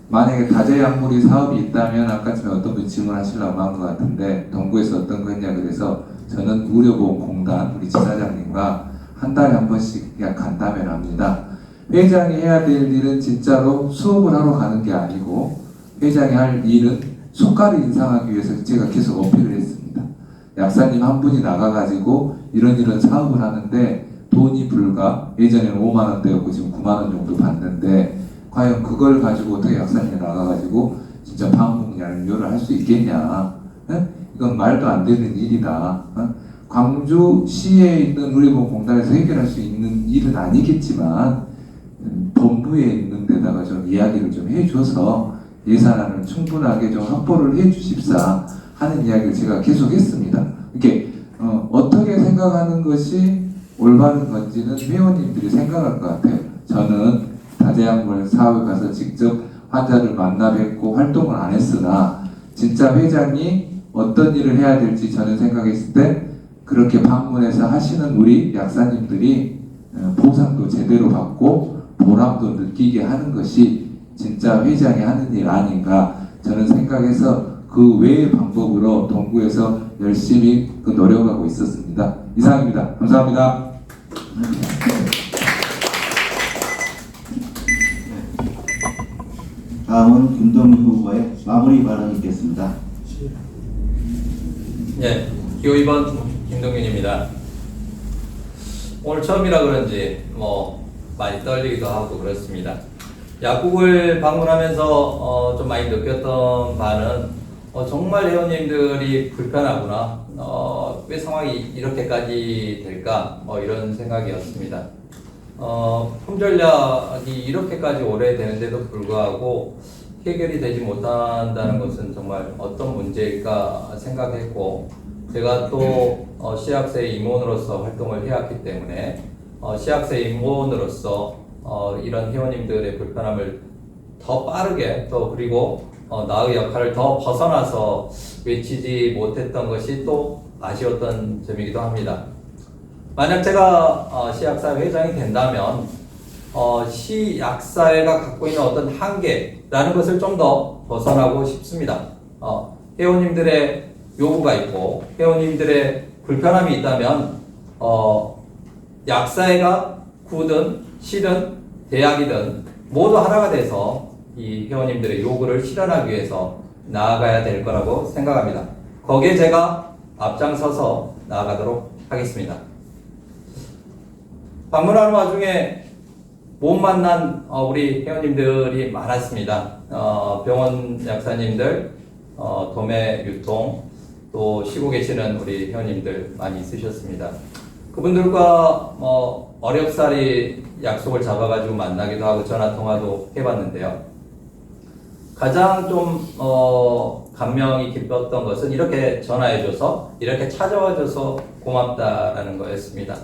만약에 다제약물이 사업이 있다면 아까쯤에 어떤 분이 질문하시려고 한 것 같은데 동구에서 어떤 거 했냐 그래서 저는 의료보험공단 우리 지사장님과 한 달에 한 번씩 약 간담회를 합니다. 회장이 해야 될 일은 진짜로 수업을 하러 가는 게 아니고 회장이 할 일은 속가를 인상하기 위해서 제가 계속 어필을 했습니다. 약사님 한 분이 나가가지고 이런 사업을 하는데 돈이 불과 예전에는 5만 원대였고 지금 9만 원 정도 받는데 과연 그걸 가지고 어떻게 약사님이 나가가지고 진짜 방문 연료를 할 수 있겠냐? 이건 말도 안 되는 일이다. 광주시에 있는 의료보험공단에서 해결할 수 있는 일은 아니겠지만 본부에 있는 데다가 좀 이야기를 좀 해줘서 예산안을 충분하게 좀 확보를 해주십사 하는 이야기를 제가 계속 했습니다. 이렇게 어떻게 생각하는 것이 올바른 건지는 회원님들이 생각할 것 같아요. 저는 다제약물 사업에 가서 직접 환자를 만나 뵙고 활동을 안 했으나 진짜 회장이 어떤 일을 해야 될지 저는 생각했을 때 그렇게 방문해서 하시는 우리 약사님들이 보상도 제대로 받고 보람도 느끼게 하는 것이 진짜 회장이 하는 일 아닌가 저는 생각해서 그 외의 방법으로 동구에서 열심히 노력하고 있었습니다. 이상입니다. 감사합니다. 다음은 김동민 후보의 마무리 발언이 있겠습니다. 예, 기호 2번 김동윤입니다. 오늘 처음이라 그런지 많이 떨리기도 하고 그렇습니다. 약국을 방문하면서 좀 많이 느꼈던 바는 정말 회원님들이 불편하구나, 왜 상황이 이렇게까지 될까, 이런 생각이었습니다. 품절약이 이렇게까지 오래되는데도 불구하고 해결이 되지 못한다는 것은 정말 어떤 문제일까 생각했고, 제가 또 시약세 임원으로서 활동을 해왔기 때문에 시약세 임원으로서 이런 회원님들의 불편함을 더 빠르게 또 그리고 나의 역할을 더 벗어나서 외치지 못했던 것이 또 아쉬웠던 점이기도 합니다. 만약 제가 시약사 회장이 된다면 시약사회가 갖고 있는 어떤 한계라는 것을 좀 더 벗어나고 싶습니다. 회원님들의 요구가 있고 회원님들의 불편함이 있다면 약사회가 구든 시든 대학이든 모두 하나가 돼서 이 회원님들의 요구를 실현하기 위해서 나아가야 될 거라고 생각합니다. 거기에 제가 앞장서서 나아가도록 하겠습니다. 방문하는 와중에 못 만난 우리 회원님들이 많았습니다. 병원 약사님들, 도매 유통, 또 쉬고 계시는 우리 회원님들 많이 있으셨습니다. 그분들과 어렵사리 약속을 잡아가지고 만나기도 하고 전화통화도 해봤는데요. 가장 좀 감명이 깊었던 것은 이렇게 전화해줘서 이렇게 찾아와줘서 고맙다라는 거였습니다.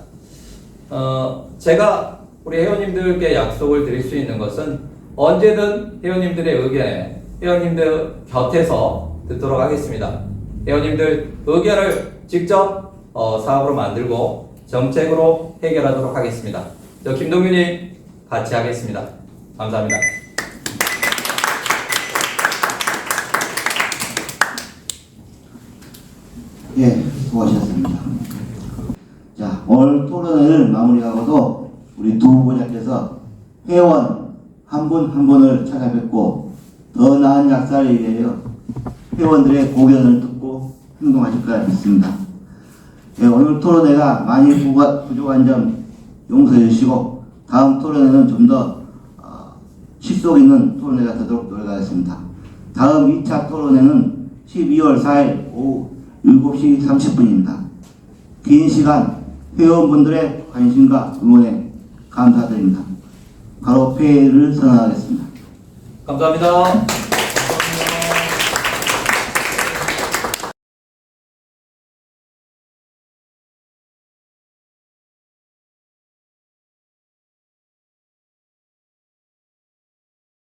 제가 우리 회원님들께 약속을 드릴 수 있는 것은 언제든 회원님들의 의견에 회원님들 곁에서 듣도록 하겠습니다. 회원님들 의견을 직접 사업으로 만들고 정책으로 해결하도록 하겠습니다. 저 김동윤이 같이 하겠습니다. 감사합니다. 예, 수고하셨습니다. 자, 오늘 토론회를 마무리하고도 우리 두 후보자께서 회원 한 분 한 분을 찾아뵙고 더 나은 약사를 위하여 회원들의 고견을 듣고 행동하실 거라 믿습니다. 예, 오늘 토론회가 많이 부족한 점 용서해 주시고 다음 토론회는 좀 더 실속 있는 토론회가 되도록 노력하겠습니다. 다음 2차 토론회는 12월 4일 오후 7시 30분입니다. 긴 시간 회원분들의 관심과 응원에 감사드립니다. 바로 폐회를 선언하겠습니다. 감사합니다.